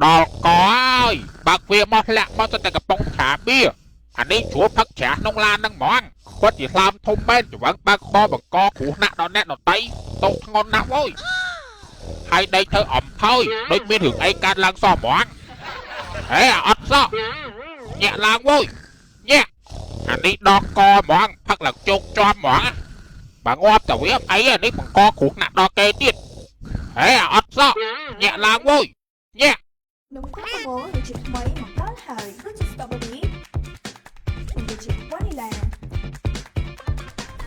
ដល់កហើយបើកវាមកលាក់មកទៅតែកំប៉ុងឆាបៀអានេះជួលផឹកច្រាស់ក្នុងឡានហ្នឹងហ្មងគាត់ជាស្លាមធំមែនច្រឹងបើកខបង្កគ្រោះណាក់ដល់អ្នកដតីតោធ្ងន់ណាស់អើយហើយដេកធ្វើអំផើយដូចមានរឿងអីកើតឡើងសោះហ្មងហេអត់សោះញាក់ឡើងអើយញាក់អានេះដកកហ្មងផឹកឡើងជោគជាប់ហ្មងបើងាប់ទៅវាអីអានេះបង្កគ្រោះណាក់ដល់គេទៀតហេអត់សោះញាក់ឡើងអើយញាក់នំកាហ្វេរសជាតិថ្មីមកដល់ហើយរសជាតិ strawberry និងរសជាតិ vanilla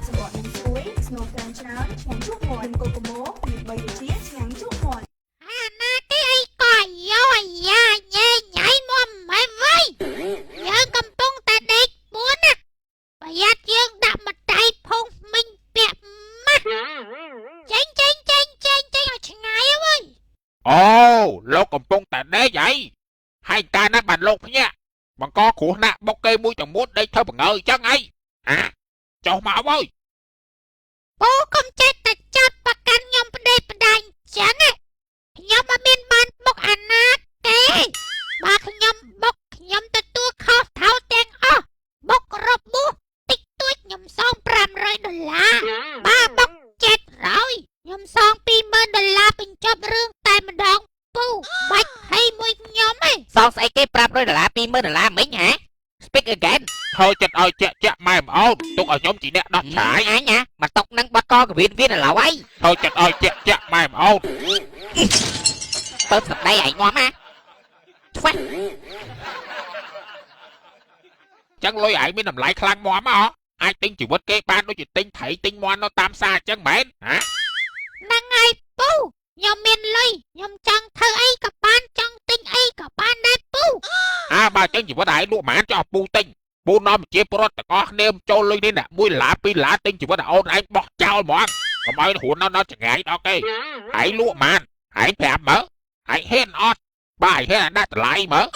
សម្បកនំស្រួយស្នូលក្រាមច្រើនឆ្ងាញ់ជក់មាត់នំកូកូម៉ូមាន3រសជាតិឆ្ងាញ់ជក់មាត់អាណាគេអីក៏យោយ៉ាញ៉ៃញ៉ៃមកម៉ែវិញយើងកំពុងតែដេកពួនណាប្រយ័ត្នយើងដាក់ម្ដាយភុងមិញពាក់ម៉ាស់ចេញឲ្យឆ្ងាយអើយអូលោកកំពុងតែដេកអីហើយកាលណាបានលោកភ្ញាក់បង្កគ្រោះណាក់បុកគេមួយទាំងមួយដេកធ្វើបង្ើអញ្ចឹងអីហាចុះមកអើយពូកុំចេះតែចោតប្រកាន់ខ្ញុំផ្ដេសផ្ដាច់ចឹងខ្ញុំមិនមានបានបុកអាណាទេបើខ្ញុំបុកខ្ញុំទទួលខុសត្រូវទាំងអស់បុករបួសតិចតួចខ្ញុំសង$500បើបុក700ខ្ញុំសង$20000បញ្ចប់រឿងតែម្ដងពូបាច់ឲ្យមួយខ្ញុំសងស្អីគេ$500 $20000មិញហ៎ Speak again ធ្វើចិត្តឲ្យជាក់ម៉ែម្អោនទុកឲ្យខ្ញុំជាអ្នកដោះឆាយអញមកຕົកនឹងបកកវៀនឥឡូវហើយធ្វើចិត្តឲ្យជាក់ម៉ែម្អោនបើស្ដីឯងងាប់ណាឆ្វាក់ចឹងលុយឯងមានតម្លៃខ្លាំងមាំហ៎អាចទិញជីវិតគេបានដូចជាទិញត្រីទិញមាន់នៅតាមផ្សារអញ្ចឹងមែនហ៎ហ្នឹងហើយពូខ្ញុំមានលុយខ្ញុំចង់ធ្វើអីក៏បានចង់ទិញអីក៏បានដែរពូបើអញ្ចឹងជីវិតឯងលក់ហ្មងចោះពូទិញពូនាំជាប្រវត្តិទាំងអស់គ្នាចូលលុយនេះណា$1 $2ទិញជីវិតឲ្យអូនឯងបោះចោលហ្មងកុំឲ្យហ៊ុននៅចង្អាយដល់គេឯងលក់ហ្មងឯងប្រាប់មើលឯងហ៊ានអត់បើឯងហ៊ានដាក់តម្លៃមើល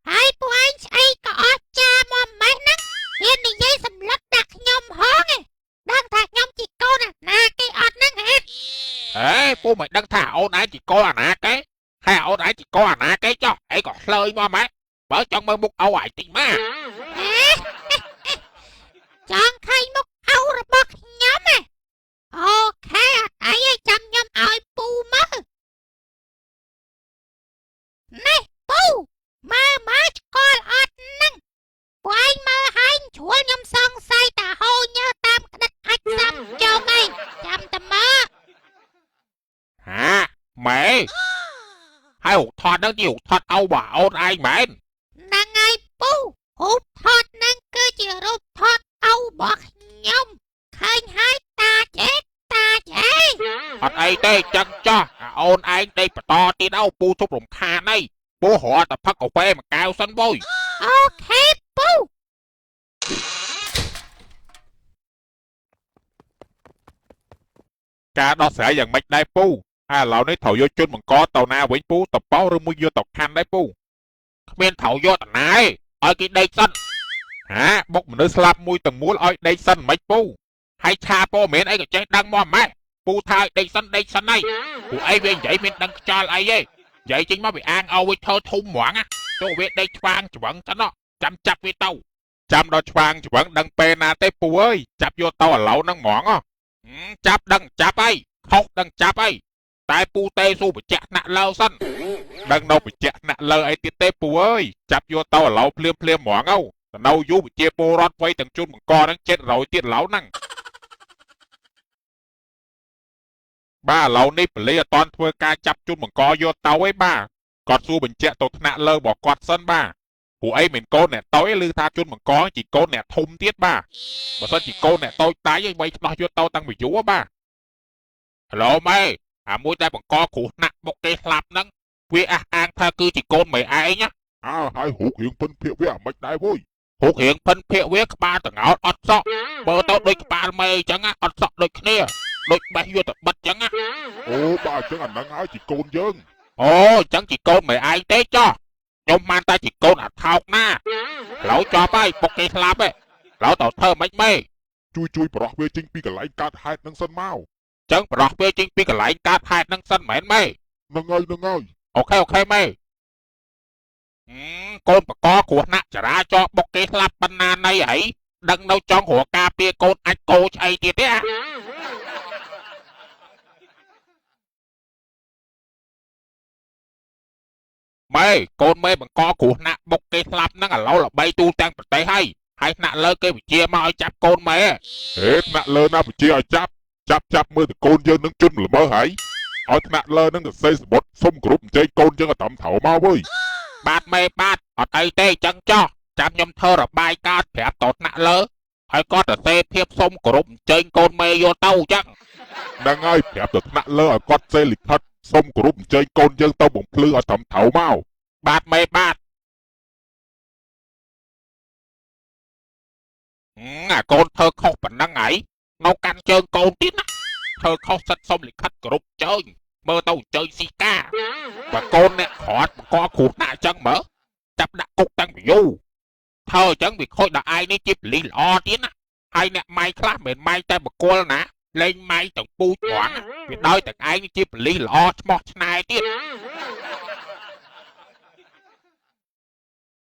ហើយពួកឯងស្អីក៏អត់ចាមកម៉េះហ្នឹងហ៊ាននិយាយសម្លឹកដាក់ខ្ញុំហងដឹងថាខ្ញុំជាកូនអាណាគេអត់ហ្នឹងហេពូមិនដឹងថាអូនឯងជាកូនអាណាគេហើយអូនឯងជាកូនអាណាគេចុះឯងក៏ឆ្លើយមកម៉ែបើចង់មើលមុខអូឯងតិចមកចង់ឃើញមុខអូរបស់ខ្ញុំអូខេអីចាំខ្ញុំឲ្យពូមើលនេះពូមើលស្គាល់អត់ហ្នឹងពួកឯងមើលហើយជ្រួលខ្ញុំសង្ស័យតាហូរញើសតាមក្តិតអាចសាំចុងអីចាំតែមើលម៉ែហើយរូបថតហ្នឹងជារូបថតអូបើអូនឯងមែនហ្នឹងហើយពូរូបថតហ្នឹងគឺជារូបថតអូរបស់ខ្ញុំឃើញហើយតាចេអត់អីទេចឹងចោះអូនឯងដេកបន្តទៀតអូពូជប់រំខានអីពូរត់តែផឹកកាហ្វេមួយកែវសិនបុយអូខេពូការដោះស្រាយយ៉ាងម៉េចដែរពូឥឡូវនេះត្រូវយកជន់បង្កទៅណាវិញពូតបោឬមួយយកទៅខាន់ដែរពូគ្មានត្រូវយកតាណាឯងឲ្យគេដេកសិនបុកមនុស្សស្លាប់មួយទាំងមូលឲ្យដេកសិនមិនពូហើយឆាព័ត៌មានអីក៏ចេះដឹងមកម៉ែពូថាឲ្យដេកសិនហើយពួកអីវានិយាយមានដឹងខ្យល់អីទេនិយាយចេញមកវាអាងឲ្យធ្វើធំហ្មងចូលវាដេកឆ្វាងច្វឹងសិនចាំចាប់វាទៅចាំដល់ឆ្វាងច្វឹងដឹងពេលណាទេពូអើយចាប់យកទៅឥឡូវហ្នឹងហ្មងចាប់ដឹងចាប់អីខុសដឹងចាប់អីតែពូទេសួរបច្ចៈថ្នាក់លើសិនដឹងនៅបច្ចៈថ្នាក់លើអីទៀតទេពូអើយចាប់យកទៅឥឡូវភ្លាមហ្មងទៅនៅយូរប្រជាពលរដ្ឋវ័យទាំងជូនបង្កហ្នឹង700ទៀតឥឡូវហ្នឹងបាទឥឡូវនេះប៉ូលីសអត់ទាន់ធ្វើការចាប់ជូនបង្កយកទៅឯបាទគាត់សួរបញ្ជាក់ទៅថ្នាក់លើរបស់គាត់សិនបាទពួកអីមិនកូនអ្នកតូចឬថាជូនបង្កជាកូនអ្នកធំទៀតបាទបើសិនជាកូនអ្នកតូចតៃឯងបីឆ្លោះយកទៅតាំងពីយូរបាទហេឡូម៉ែមួយតែបង្កគ្រោះថ្នាក់បុកគេស្លាប់ហ្នឹងវាអះអាងថាគឺជាកូនមេឯងហើយរូបរាងពិនភាកវាអាមិនដែរវយរូបរាងពិនភាកវាក្បាលតងោតអត់សក់បើទៅដូចក្បាលមេអញ្ចឹងអត់សក់ដូចគ្នាដូចបេះយកទៅបិទអញ្ចឹងអូបាទអញ្ចឹងអាហ្នឹងហើយជាកូនយើងអូអញ្ចឹងជាកូនមេឯងទេចុះខ្ញុំបានតែជាកូនអាថោកណាឥឡូវចប់ហើយពុកគេស្លាប់ឥឡូវទៅធ្វើមិនម៉េជួយប្រោះវាចេញពីកន្លែងកើតហេតុនឹងសិនមក ចឹងប្រោះពេលចេញពីកន្លែងកើតហេតុនឹងសិនមែនម៉េ នឹងហើយនឹងហើយ អូខេម៉េកូនបកគ្រោះថ្នាក់ចរាចរណ៍បុកគេស្លាប់បណ្ណាណីហីដឹងនៅចង់រកការពារកូនអាចកោឆ្អីទៀតទេម៉េកូនមេបង្កគ្រោះថ្នាក់បុកគេស្លាប់នឹងឥឡូវល្បីទូទាំងប្រទេសហើយថ្នាក់លើគេវិជាមកឲ្យចាប់កូនមេ ហេថ្នាក់លើណាបញ្ជាឲ្យចាប់មើលតកូនយើងនឹងជន់ល្មើហើយឲ្យថ្នាក់លើនឹងទៅសេសបុតសុំគ្រប់ចែកកូនយើងឲ្យតាមថៅមកវើយ បាទមេបាទអត់អីទេចឹងចោះចាំខ្ញុំធ្វើរបាយការណ៍ប្រាប់តថ្នាក់លើហើយគាត់ទៅសេភាពសុំគ្រប់អញ្ជើញកូនមេយកទៅចឹង នឹងហើយប្រាប់ទៅថ្នាក់លើឲ្យគាត់សេលិខិតសុំគ្រប់ចែកកូនយើងទៅបំភ្លឺឲ្យតាមថៅមក បាទមេបាទអាកូនធ្វើខុសប៉ុណ្ណឹងហើយនៅកាន់ជើងកូនទៀតណាធ្វើខុសសិតសុំលិខិតគ្រប់ជើងមើលទៅអញ្ជើញស៊ីកាបើកូនអ្នកក្រត់បង្កគ្រោះថ្នាក់ចឹងមើលចាប់ដាក់គុកតាំងពីយូរធ្វើអញ្ចឹងវាខូចដល់ឯងនេះជាពលិសល្អទៀតណាហើយអ្នកម៉ៃខ្លះមិនម៉ៃតែបកគលណាលេងម៉ៃទាំងពូជគ្រាន់វាដោយតែឯងនេះជាពលិសល្អឆ្មោះឆ្នែទៀត